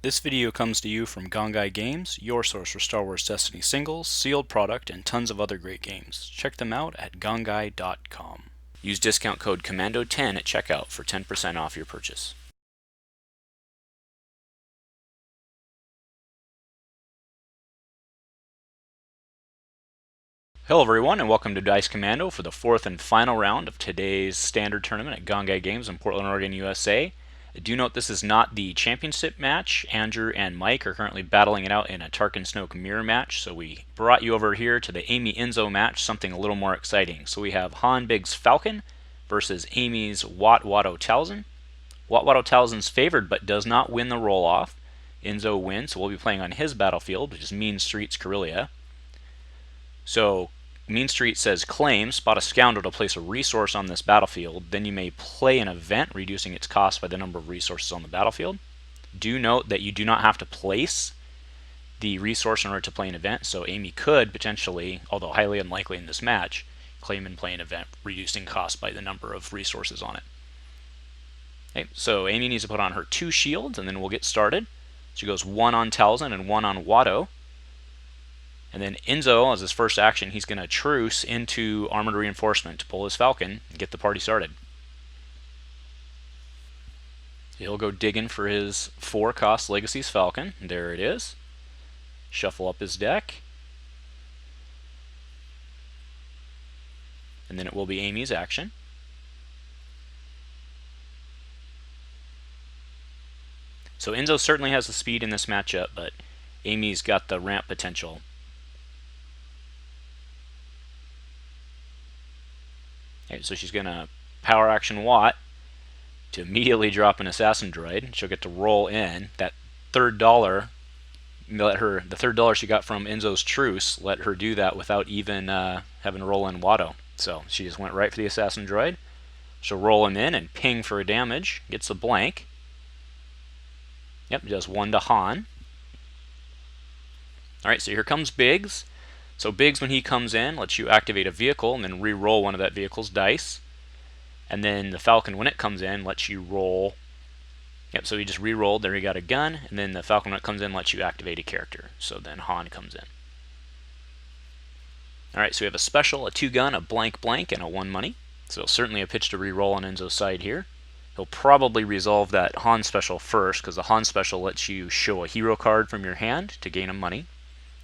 This video comes to you from Gongaii Games, your source for Star Wars Destiny singles, sealed product, and tons of other great games. Check them out at gongaii.com. Use discount code COMMANDO10 at checkout for 10% off your purchase. Hello everyone and welcome to Dice Commando for the fourth and final round of today's standard tournament at Gongaii Games in Portland, Oregon, USA. Do note this is not the championship match. Andrew and Mike are currently battling it out in a Tarkin Snoke mirror match, so we brought you over here to the Amy Enzo match, something a little more exciting. So we have Han Big's Falcon versus Amy's eWatto Talzin. eWatto Talzin's favored but does not win the roll-off. Enzo wins, so we'll be playing on his battlefield, which is Mean Streets Corellia. So Mean Street says claim, spot a scoundrel to place a resource on this battlefield, then you may play an event reducing its cost by the number of resources on the battlefield. Do note that you do not have to place the resource in order to play an event, so Amy could potentially, although highly unlikely in this match, claim and play an event reducing cost by the number of resources on it. Okay, so Amy needs to put on her 2 shields and then we'll get started. She goes 1 on Talzin and 1 on eWatto. And then Enzo, as his first action, he's going to truce into Armored Reinforcement to pull his Falcon and get the party started. He'll go digging for his 4-cost Legacy's Falcon. There it is. Shuffle up his deck. And then it will be Amy's action. So Enzo certainly has the speed in this matchup, but Amy's got the ramp potential. Okay, so she's going to power action Watt to immediately drop an assassin droid. She'll get to roll in. That $3, the $3 she got from Enzo's truce, let her do that without even having to roll in eWatto. So she just went right for the assassin droid. She'll roll him in and ping for a damage. Gets a blank. Yep, does 1 to Han. Alright, so here comes Biggs. So Biggs, when he comes in, lets you activate a vehicle and then re-roll one of that vehicle's dice. And then the Falcon, when it comes in, lets you roll. Yep, so he just re-rolled. There he got a gun. And then the Falcon, when it comes in, lets you activate a character. So then Han comes in. Alright, so we have a special, a 2-gun, a blank blank, and a 1 money. So certainly a pitch to re-roll on Enzo's side here. He'll probably resolve that Han special first, because the Han special lets you show a hero card from your hand to gain a money.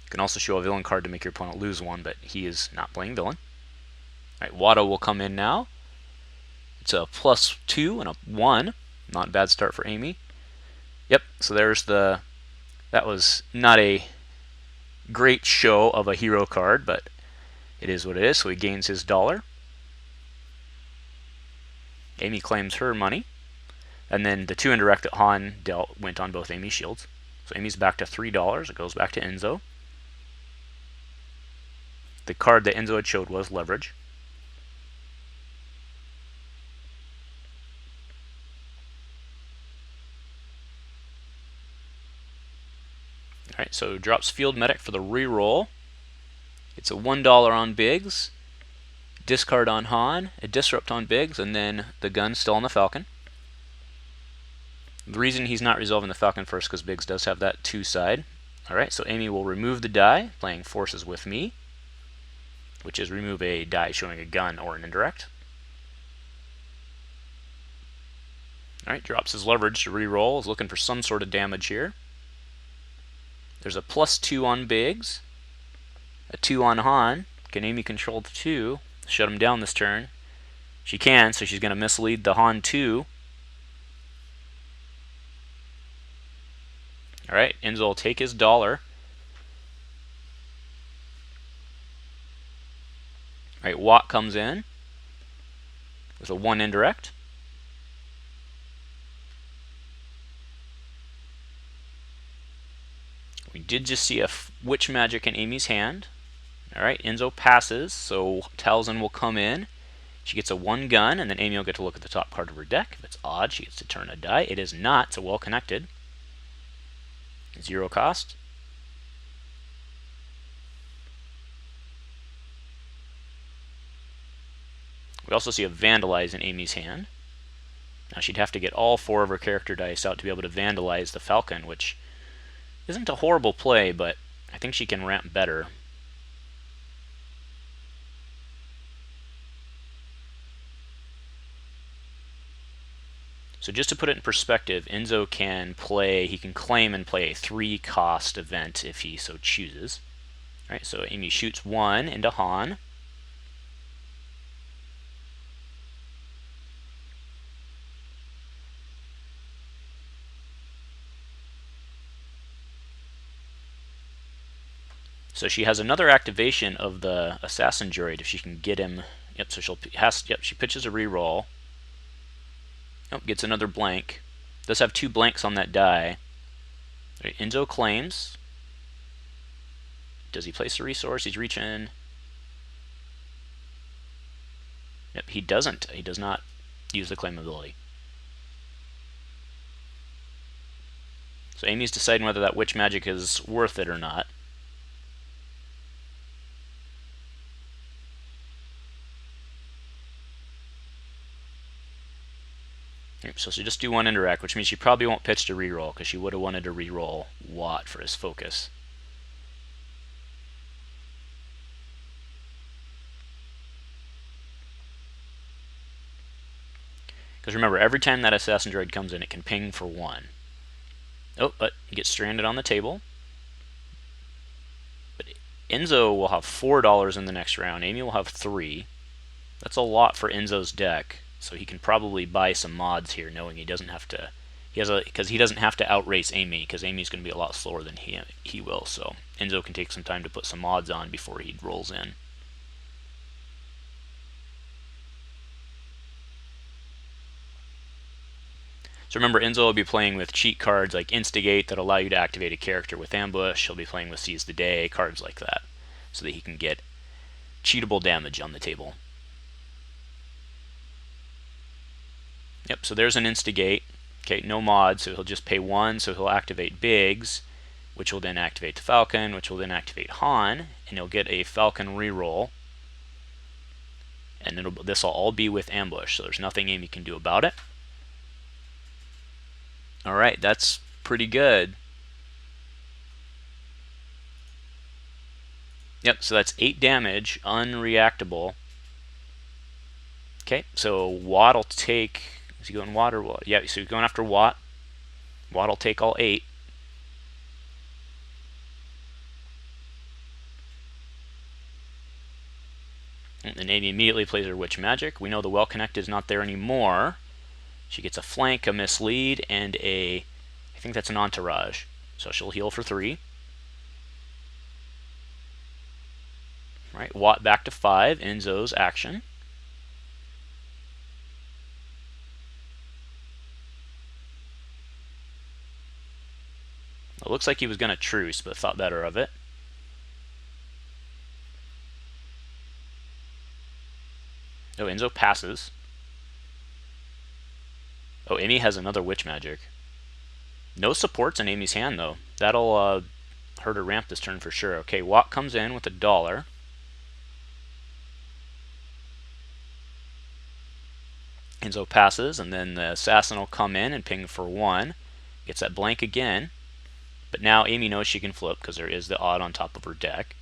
You can also show a villain card to make your opponent lose 1, but he is not playing villain. Alright, eWatto will come in now. It's a +2 and a 1. Not a bad start for Amy. Yep, so there's the... That was not a great show of a hero card, but it is what it is, so he gains his $1. Amy claims her money. And then the 2 indirect that Han dealt went on both Amy's shields. So Amy's back to $3. It goes back to Enzo. The card that Enzo had showed was leverage. Alright, so drops Field Medic for the reroll. It's a $1 on Biggs, discard on Han, a disrupt on Biggs, and then the gun still on the Falcon. The reason he's not resolving the Falcon first because Biggs does have that 2 side. Alright, so Amy will remove the die, playing Forces with me, which is remove a die showing a gun or an indirect. Alright, drops his leverage to reroll, is looking for some sort of damage here. There's a +2 on Biggs, a 2 on Han. Can Amy control the 2? Shut him down this turn. She can, so she's going to mislead the Han 2. Alright, Enzo will take his $1. Alright, Watt comes in with a 1 indirect. We did just see a Witch Magic in Amy's hand. Alright, Enzo passes, so Talzin will come in. She gets a 1 gun, and then Amy will get to look at the top card of her deck. If it's odd, she gets to turn a die. It is not, so well connected. 0 cost. We also see a Vandalize in Amy's hand. Now she'd have to get all 4 of her character dice out to be able to vandalize the Falcon, which Isn't a horrible play, but I think she can ramp better. So just to put it in perspective, Enzo can play, he can claim and play a 3-cost event if he so chooses. All right, so Amy shoots 1 into Han. So she has another activation of the Assassin Droid if she can get him. Yep, so she pitches a reroll. Oh, gets another blank. Does have 2 blanks on that die. Right, Enzo claims. Does he place a resource? He's reaching. Yep, he doesn't. He does not use the claim ability. So Amy's deciding whether that witch magic is worth it or not. So she'll just do 1 interact, which means she probably won't pitch to reroll because she would have wanted to reroll Watt for his focus. Because remember, every time that Assassin Droid comes in, it can ping for 1. Oh, but he gets stranded on the table. But Enzo will have $4 in the next round. Amy will have 3. That's a lot for Enzo's deck. So he can probably buy some mods here, knowing he doesn't have to. Because he doesn't have to outrace Amy, because Amy's going to be a lot slower than he will. So Enzo can take some time to put some mods on before he rolls in. So remember, Enzo will be playing with cheat cards like Instigate that allow you to activate a character with Ambush. He'll be playing with Seize the Day, cards like that, so that he can get cheatable damage on the table. Yep, so there's an Instigate. Okay, no mod, so he'll just pay 1, so he'll activate Biggs, which will then activate the Falcon, which will then activate Han, and he'll get a Falcon reroll. And this will all be with Ambush, so there's nothing Amy can do about it. Alright, that's pretty good. Yep, so that's 8 damage, unreactable. Okay, so Watt will take. Is he going Watt or what? Yeah, so he's going after Watt. Watt will take all 8. And then Amy immediately plays her Witch Magic. We know the Well Connect is not there anymore. She gets a flank, a mislead, and I think that's an entourage. So she'll heal for 3. Right, Watt back to 5. Enzo's action. It looks like he was going to truce, but thought better of it. Oh, Enzo passes. Oh, Amy has another Witch Magic. No supports in Amy's hand, though. That'll hurt her ramp this turn for sure. Okay, Watt comes in with $1. Enzo passes, and then the Assassin will come in and ping for 1. Gets that blank again. But now Amy knows she can flip because there is the odd on top of her deck.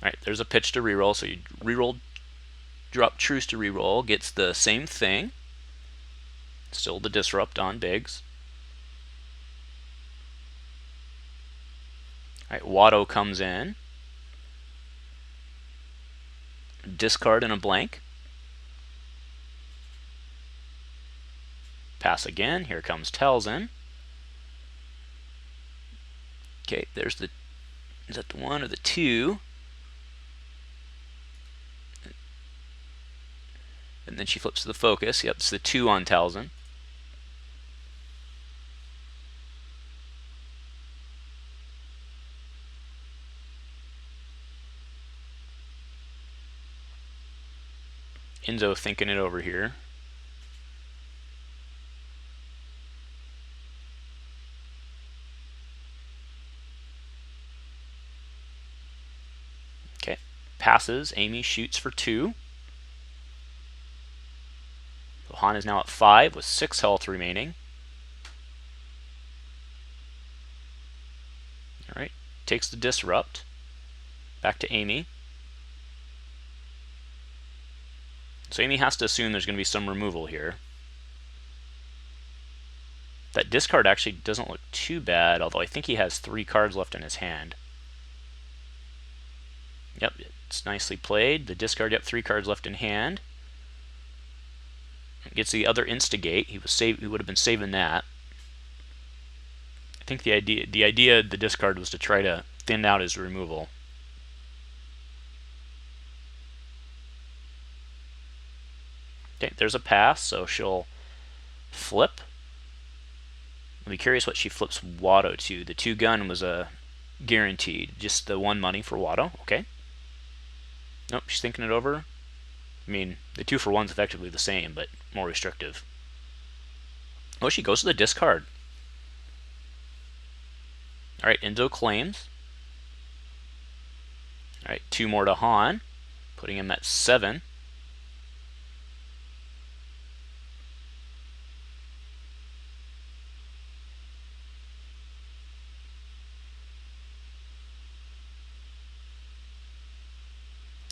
Alright, there's a pitch to reroll, so you reroll, drop truce to reroll, gets the same thing. Still the disrupt on Biggs. Alright, Watto comes in. Discard and a blank. Pass again. Here comes Talzin. Okay, there's the. Is that the 1 or the 2? And then she flips to the focus. Yep, it's the 2 on Talzin. Enzo thinking it over here. Okay, passes. Amy shoots for 2. Han is now at 5 with 6 health remaining. All right, takes the disrupt. Back to Amy. So Amy has to assume there's going to be some removal here. That discard actually doesn't look too bad, although I think he has 3 cards left in his hand. Yep, it's nicely played. The discard, yep, 3 cards left in hand. Gets the other instigate. He would have been saving that. I think the idea of the discard was to try to thin out his removal. Okay, there's a pass, so she'll flip. I'll be curious what she flips Watto to. The 2 gun was a guaranteed, just the 1 money for Watto. Okay. Nope, she's thinking it over. I mean, the 2 for 1's effectively the same, but more restrictive. Oh, she goes to the discard. All right, Enzo claims. All right, 2 more to Han, putting him at 7.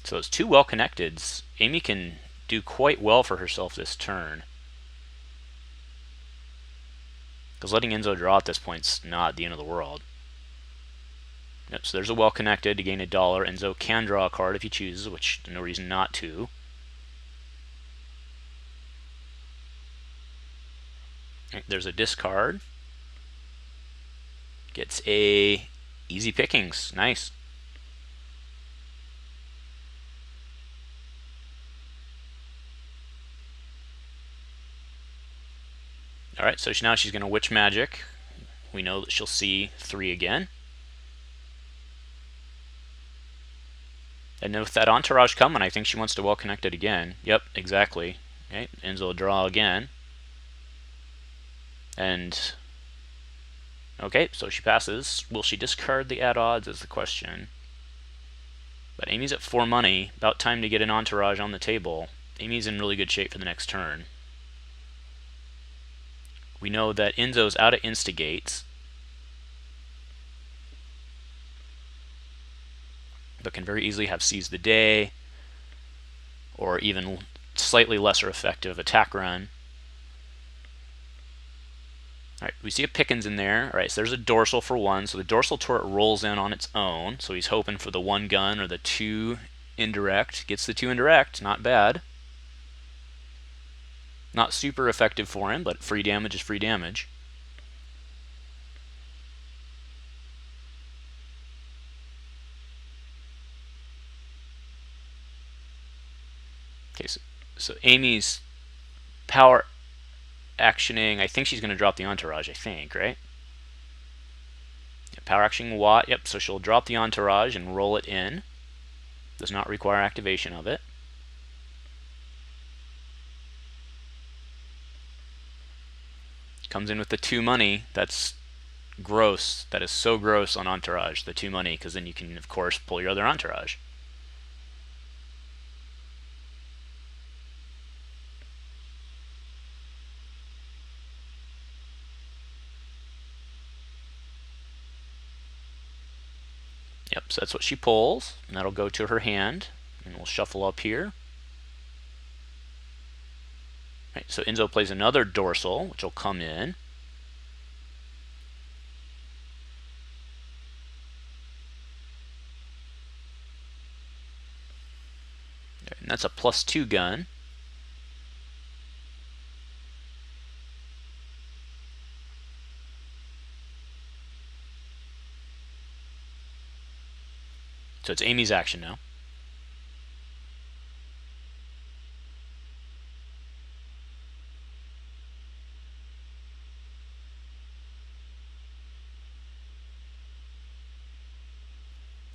So it's 2 well-connecteds. Amy can do quite well for herself this turn. Because letting Enzo draw at this point's not the end of the world. Yep, so there's a well-connected to gain $1. Enzo can draw a card if he chooses, which no reason not to. Right, there's a discard. Gets a easy pickings. Nice. Alright, so now she's going to Witch Magic. We know that she'll see 3 again. And with that entourage coming, I think she wants to well connect it again. Yep, exactly. Okay, Enzo will draw again. And okay, so she passes. Will she discard the at odds is the question. But Amy's at 4 money. About time to get an entourage on the table. Amy's in really good shape for the next turn. We know that Enzo's out of instigates, but can very easily have seize the day, or even slightly lesser effective attack run. Alright, we see a Pickens in there. Alright, so there's a dorsal for 1, so the dorsal turret rolls in on its own, so he's hoping for the 1 gun or the 2 indirect. Gets the 2 indirect, not bad. Not super effective for him, but free damage is free damage. Okay, so Amy's power actioning, I think she's going to drop the entourage, I think, right? Yeah, power actioning Watt, yep, so she'll drop the entourage and roll it in. Does not require activation of it. Comes in with the 2 money. That's gross. That is so gross on entourage, the 2 money, because then you can, of course, pull your other entourage. Yep, so that's what she pulls, and that'll go to her hand, and we'll shuffle up here. Right, so Enzo plays another dorsal, which will come in. And that's a +2 gun. So it's Amy's action now.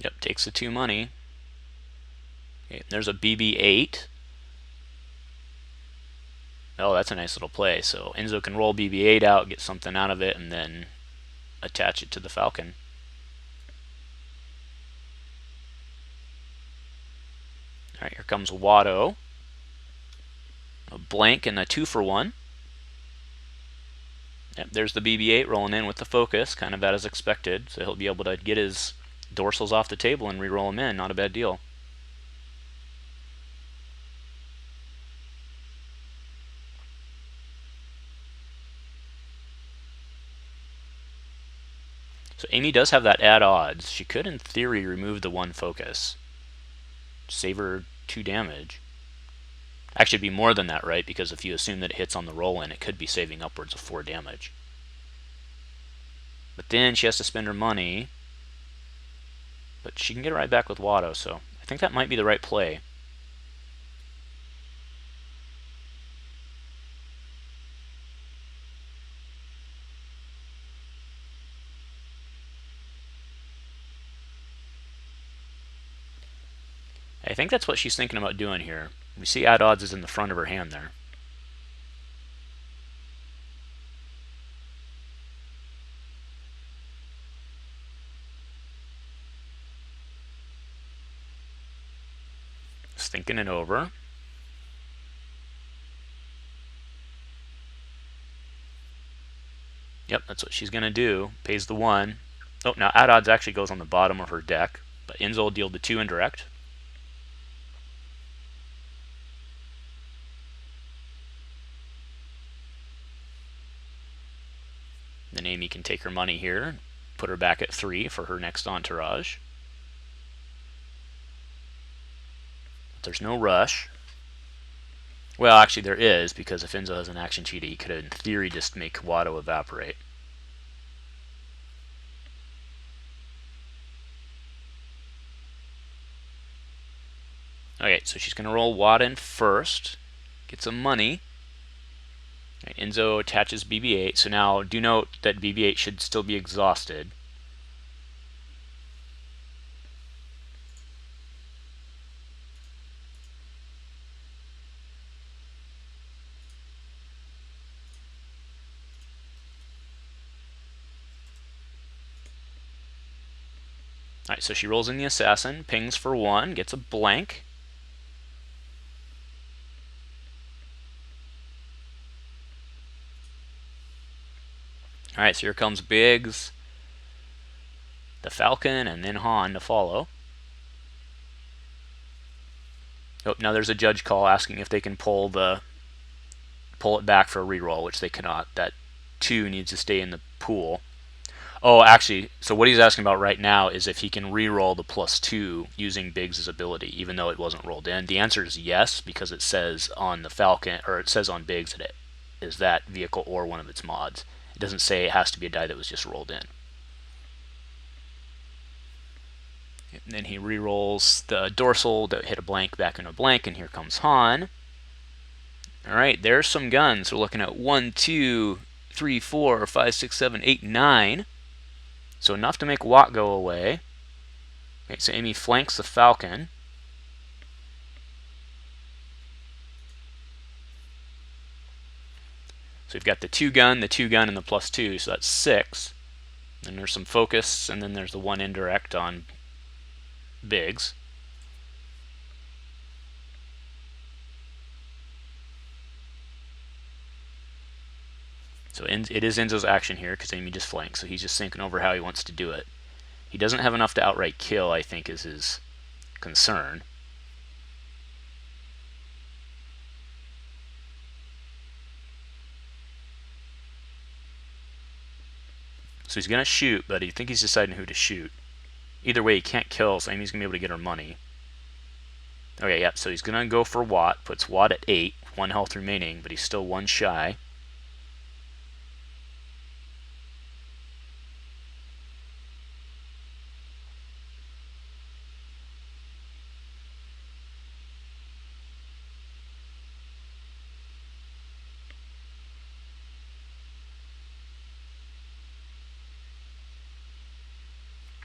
Yep, takes the 2 money. Okay, there's a BB-8. Oh, that's a nice little play. So Enzo can roll BB-8 out, get something out of it, and then attach it to the Falcon. Alright, here comes Watto. A blank and a 2 for 1. Yep, there's the BB-8 rolling in with the focus, kind of as expected. So he'll be able to get his dorsals off the table and re-roll them in. Not a bad deal. So Amy does have that add odds. She could, in theory, remove the one focus. Save her 2 damage. Actually, it'd be more than that, right? Because if you assume that it hits on the roll-in, it could be saving upwards of 4 damage. But then she has to spend her money. But she can get it right back with Watto, so I think that might be the right play. I think that's what she's thinking about doing here. We see add odds is in the front of her hand there. Just thinking it over. Yep, that's what she's going to do. Pays the 1. Oh, now add odds actually goes on the bottom of her deck, but Enzo will deal the 2 indirect. Then Amy can take her money here, put her back at 3 for her next entourage. But there's no rush. Well, actually there is, because if Enzo has an action cheat, he could in theory just make Watto evaporate. Okay, so she's going to roll Watto in first, get some money. Right, Enzo attaches BB-8, so now do note that BB-8 should still be exhausted. Alright, so she rolls in the assassin, pings for 1, gets a blank. Alright, so here comes Biggs, the Falcon, and then Han to follow. Oh, now there's a judge call asking if they can pull it back for a reroll, which they cannot. That 2 needs to stay in the pool. Oh, actually, so what he's asking about right now is if he can re-roll the +2 using Biggs' ability, even though it wasn't rolled in. The answer is yes, because it says on the Falcon, or it says on Biggs that it is that vehicle or one of its mods. It doesn't say it has to be a die that was just rolled in. And then he re-rolls the dorsal to hit a blank back into a blank, and here comes Han. Alright, there's some guns. We're looking at 1, 2, 3, 4, 5, 6, 7, 8, 9. So enough to make Watt go away. Okay, so Amy flanks the Falcon. So we've got the 2 gun, and the +2, so that's 6. Then there's some focus, and then there's the 1 indirect on Biggs. So it is Enzo's action here because Amy just flanks, so he's just thinking over how he wants to do it. He doesn't have enough to outright kill, I think, is his concern. So he's going to shoot, but I think he's deciding who to shoot. Either way, he can't kill, so Amy's going to be able to get her money. Okay, yep, so he's going to go for Watt, puts Watt at 8, 1 health remaining, but he's still 1 shy.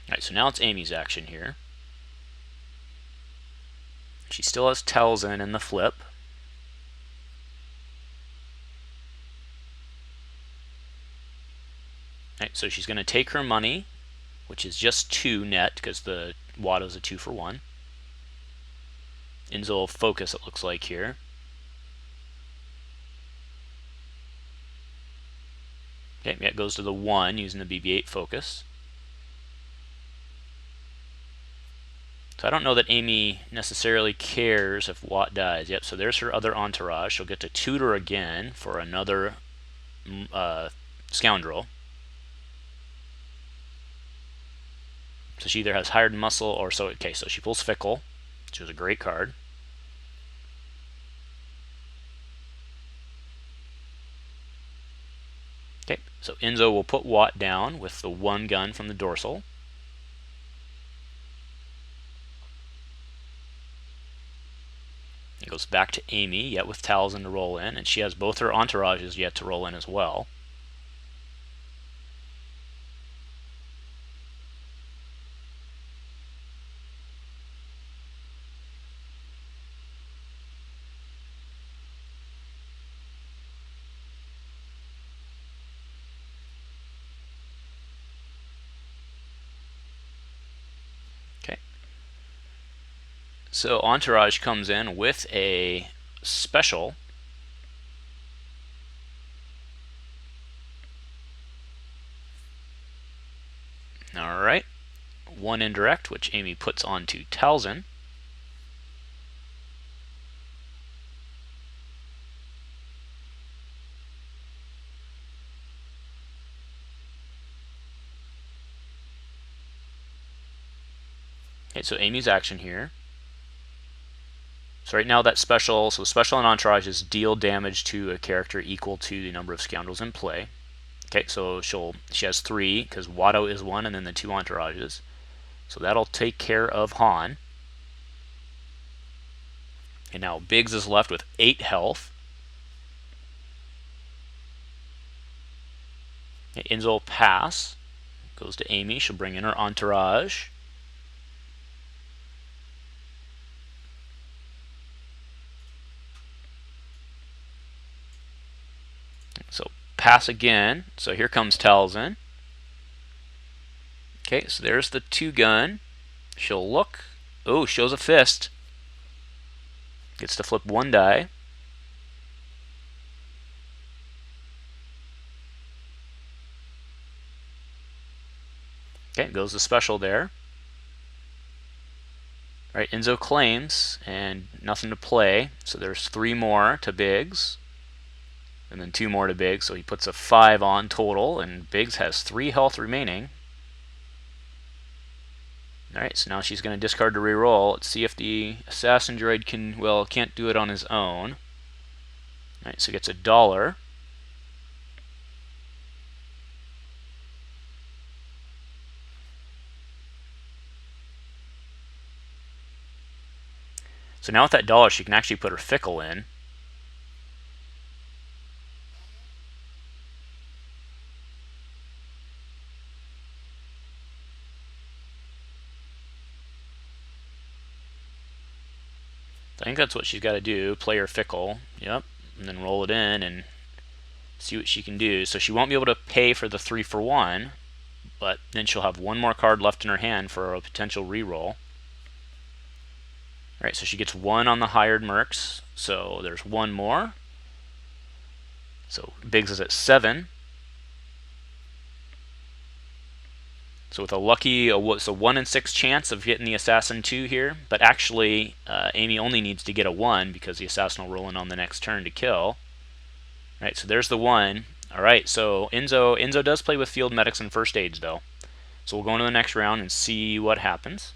Alright, so now it's Amy's action here. She still has Talzin in the flip. Alright, so she's going to take her money, which is just 2 net, because the Watto's a 2 for 1. Enzo will focus, it looks like here. Okay, yeah, it goes to the 1 using the BB-8 focus. So I don't know that Amy necessarily cares if Watt dies. Yep, so there's her other entourage. She'll get to tutor again for another scoundrel. So she either has hired muscle or so. Okay, so she pulls Fickle, which is a great card. Okay, so Enzo will put Watt down with the 1 gun from the dorsal. It goes back to Amy, yet with Talzin to roll in, and she has both her entourages yet to roll in as well. Okay. So Entourage comes in with a special. Alright. 1 indirect, which Amy puts onto Talzin. Okay, so Amy's action here. So right now that special, so special and entourage is deal damage to a character equal to the number of scoundrels in play. Okay, so she has 3 because Watto is 1 and then the 2 entourages. So that'll take care of Han. And now Biggs is left with 8 health. Okay, Enzo will pass. Goes to Amy. She'll bring in her entourage. So pass again. So here comes Talzin. Okay, so there's the 2 gun. She'll look. Oh, shows a fist. Gets to flip 1 die. Okay, goes the special there. All right, Enzo claims and nothing to play. So there's 3 more to Biggs. And then 2 more to Biggs. So he puts a 5 on total. And Biggs has 3 health remaining. Alright, so now she's going to discard to reroll. Let's see if the assassin droid can, well, can't do it on his own. Alright, so gets $1. So now with that $1, she can actually put her Fickle in. I think that's what she's got to do, play her Fickle, yep, and then roll it in and see what she can do. So she won't be able to pay for the 3 for 1, but then she'll have 1 more card left in her hand for a potential reroll. Alright, so she gets 1 on the hired mercs, so there's 1 more. So Biggs is at 7. So with a lucky, so 1 in 6 chance of getting the Assassin 2 here, but actually Amy only needs to get a 1 because the Assassin will roll in on the next turn to kill. Alright, so there's the 1. Alright, so Enzo does play with field medics and first aids though. So we'll go into the next round and see what happens.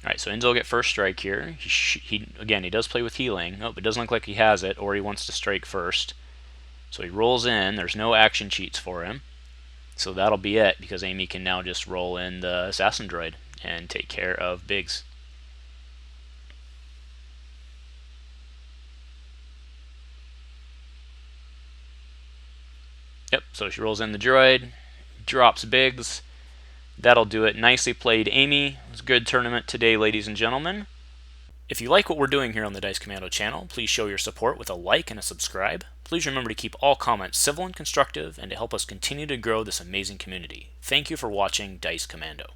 Alright, so Enzo will get first strike here. Again, he does play with healing. Nope, it doesn't look like he has it, or he wants to strike first. So he rolls in. There's no action cheats for him. So that'll be it, because Amy can now just roll in the Assassin Droid and take care of Biggs. Yep, so she rolls in the droid, drops Biggs. That'll do it. Nicely played, Amy. It was a good tournament today, ladies and gentlemen. If you like what we're doing here on the Dice Commando channel, please show your support with a like and a subscribe. Please remember to keep all comments civil and constructive and to help us continue to grow this amazing community. Thank you for watching Dice Commando.